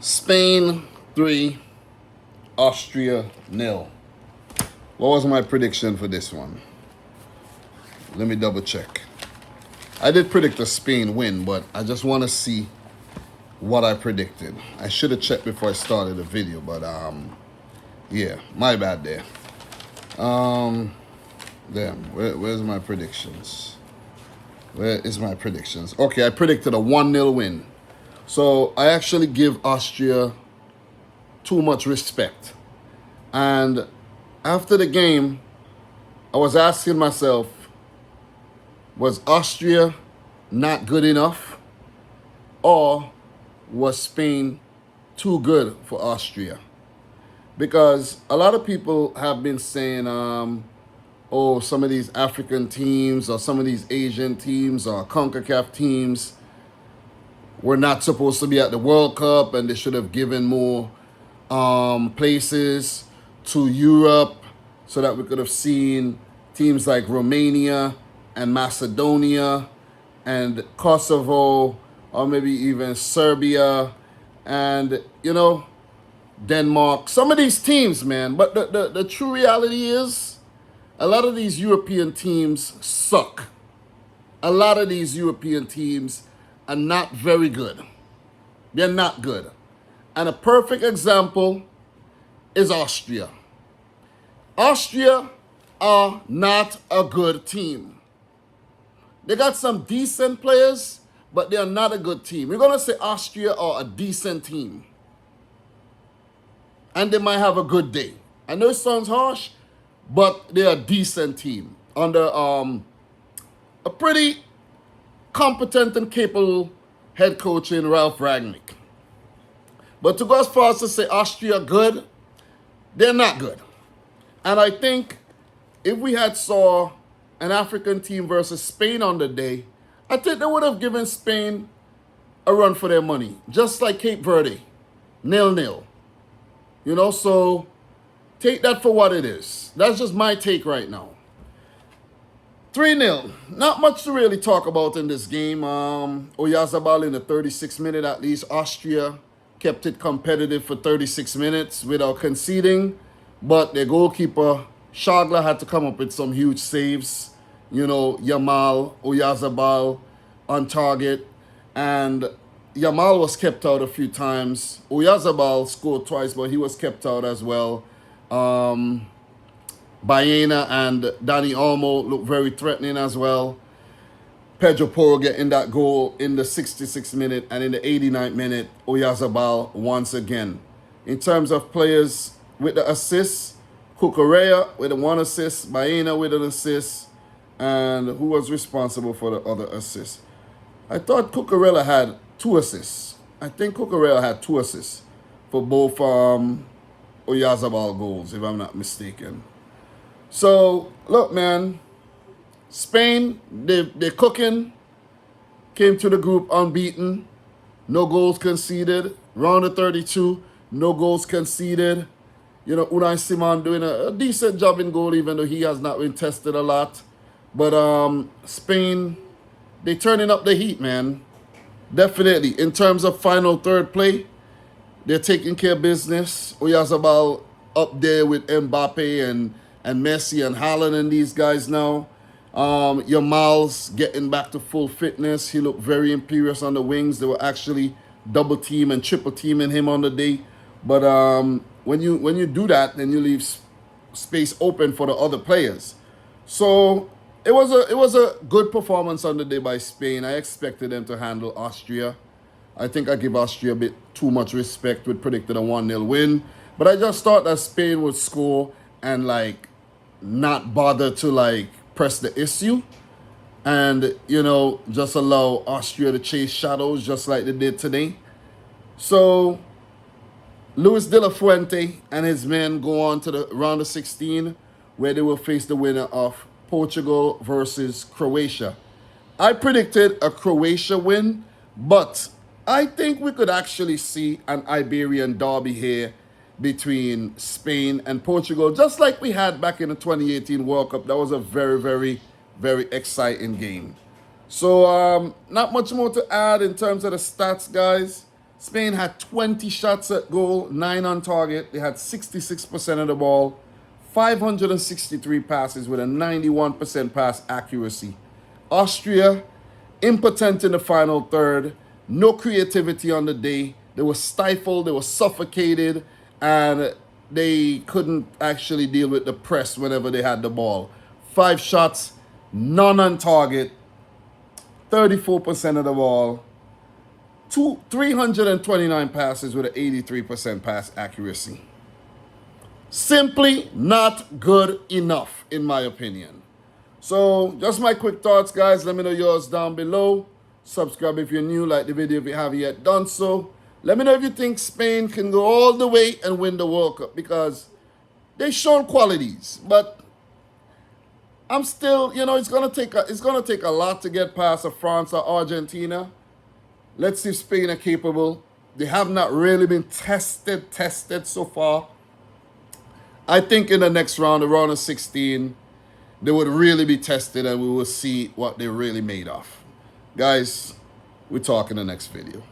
Spain 3, Austria 0. What was my prediction for this one? Let me double check. I did predict a Spain win, but I just want to see what I predicted. I should have checked before I started the video, but yeah, my bad there. Damn, where's my predictions? Where is my predictions? Okay, I predicted a 1-0 win. So I actually give Austria too much respect. And after the game, I was asking myself, was Austria not good enough? Or was Spain too good for Austria? Because a lot of people have been saying, oh, some of these African teams or some of these Asian teams or CONCACAF teams were not supposed to be at the World Cup and they should have given more places to Europe so that we could have seen teams like Romania and Macedonia and Kosovo or maybe even Serbia and, Denmark. Some of these teams, man. But the true reality is a lot of these European teams suck. A lot of these European teams are not very good. They're not good. And a perfect example is Austria. Austria are not a good team. They got some decent players, but they are not a good team. We're going to say Austria are a decent team. And they might have a good day. I know it sounds harsh, but they're a decent team under a pretty competent and capable head coach in Ralph Rangnick. But to go as far as to say Austria good, they're not good. And I think if we had saw an African team versus Spain on the day, I think they would have given Spain a run for their money. Just like Cape Verde, 0-0. So take that for what it is. That's just my take right now. 3-0. Not much to really talk about in this game. Oyarzabal in the 36th minute at least. Austria kept it competitive for 36 minutes without conceding. But their goalkeeper, Schagler, had to come up with some huge saves. Yamal, Oyarzabal on target. And Yamal was kept out a few times. Oyarzabal scored twice, but he was kept out as well. Baena and Dani Olmo look very threatening as well. Pedro Porro getting that goal in the 66th minute, and in the 89th minute, Oyarzabal once again. In terms of players with the assists, Cucurella with the 1 assist, Baena with an assist, and who was responsible for the other assist? I thought Cucurella had 2 assists. I think Cucurella had 2 assists for both Oyarzabal goals, if I'm not mistaken. So, look, man, Spain, they're cooking, came to the group unbeaten, no goals conceded. Round of 32, no goals conceded. Unai Simon doing a decent job in goal, even though he has not been tested a lot. But Spain, they turning up the heat, man. Definitely. In terms of final third play, they're taking care of business. Oyarzabal up there with Mbappe and Messi and Haaland and these guys now. Yamal's getting back to full fitness. He looked very imperious on the wings. They were actually double team and triple teaming him on the day. But when you do that, then you leave space open for the other players. So it was a good performance on the day by Spain. I expected them to handle Austria. I think I give Austria a bit too much respect with predicted a 1-0 win. But I just thought that Spain would score and not bother to press the issue and just allow Austria to chase shadows just like they did today. So Luis de la Fuente and his men go on to the round of 16 where they will face the winner of Portugal versus Croatia. I predicted a Croatia win, but I think we could actually see an Iberian derby here between Spain and Portugal, just like we had back in the 2018 World Cup. That was a very, very, very exciting game. So not much more to add in terms of the stats, guys. Spain had 20 shots at goal, 9 on target. They had 66% of the ball, 563 passes with a 91% pass accuracy. Austria, impotent in the final third, no creativity on the day. They were stifled, they were suffocated, and they couldn't actually deal with the press whenever they had the ball. 5 shots, none on target, 34% of the ball, 329 passes with an 83% pass accuracy. Simply not good enough, in my opinion. So, just my quick thoughts, guys. Let me know yours down below. Subscribe if you're new. Like the video if you haven't yet done so. Let me know if you think Spain can go all the way and win the World Cup, because they've shown qualities. But I'm still, it's gonna take a lot to get past a France or Argentina. Let's see if Spain are capable. They have not really been tested so far. I think in the next round, the round of 16, they would really be tested and we will see what they're really made of. Guys, we'll talk in the next video.